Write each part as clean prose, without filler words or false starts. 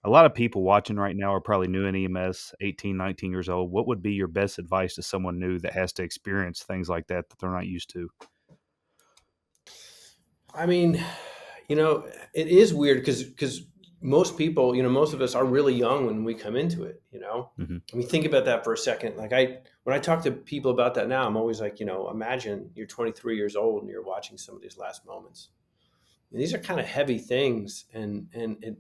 A lot of people watching right now are probably new in EMS, 18, 19 years old. What would be your best advice to someone new that has to experience things like that they're not used to? I mean, it is weird because most people, most of us are really young when we come into it. Mhm. I mean, think about that for a second. Like when I talk to people about that now, I'm always like, imagine you're 23 years old and you're watching some of these last moments. And these are kind of heavy things, and it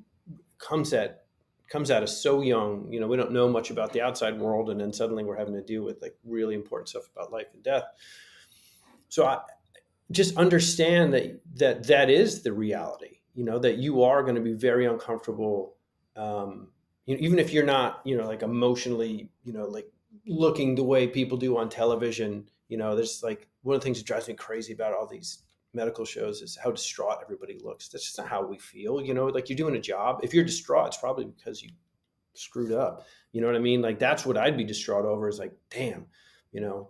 comes at comes at us so young. We don't know much about the outside world, and then suddenly we're having to deal with like really important stuff about life and death. So I just understand that is the reality. That you are going to be very uncomfortable, even if you're not, like emotionally, like looking the way people do on television. There's like one of the things that drives me crazy about all these medical shows is how distraught everybody looks. That's just not how we feel. Like you're doing a job. If you're distraught, it's probably because you screwed up. You know what I mean? Like that's what I'd be distraught over is like, damn, you know,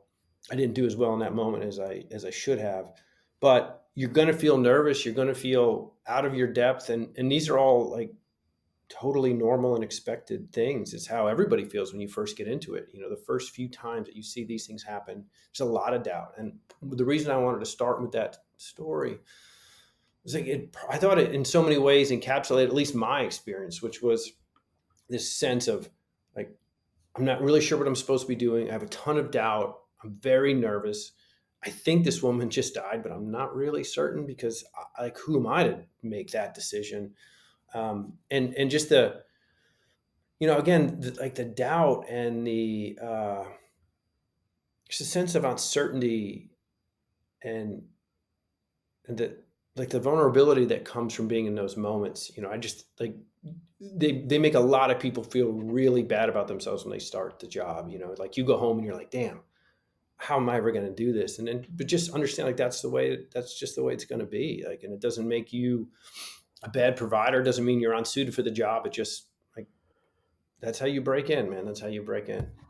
I didn't do as well in that moment as I should have. But you're gonna feel nervous, you're gonna feel out of your depth, and these are all like totally normal and expected things. It's how everybody feels when you first get into it. The first few times that you see these things happen, there's a lot of doubt. And the reason I wanted to start with that story was like I thought it in so many ways encapsulated at least my experience, which was this sense of like I'm not really sure what I'm supposed to be doing. I have a ton of doubt. I'm very nervous. I think this woman just died, but I'm not really certain because like who am I to make that decision? And just again like the doubt and the just a sense of uncertainty and the like the vulnerability that comes from being in those moments. I just like they make a lot of people feel really bad about themselves when they start the job. Like you go home and you're like, damn, how am I ever going to do this? And then, but just understand like that's just the way it's going to be. Like, and it doesn't make you a bad provider. It doesn't mean you're unsuited for the job. It just like, that's how you break in, man. That's how you break in.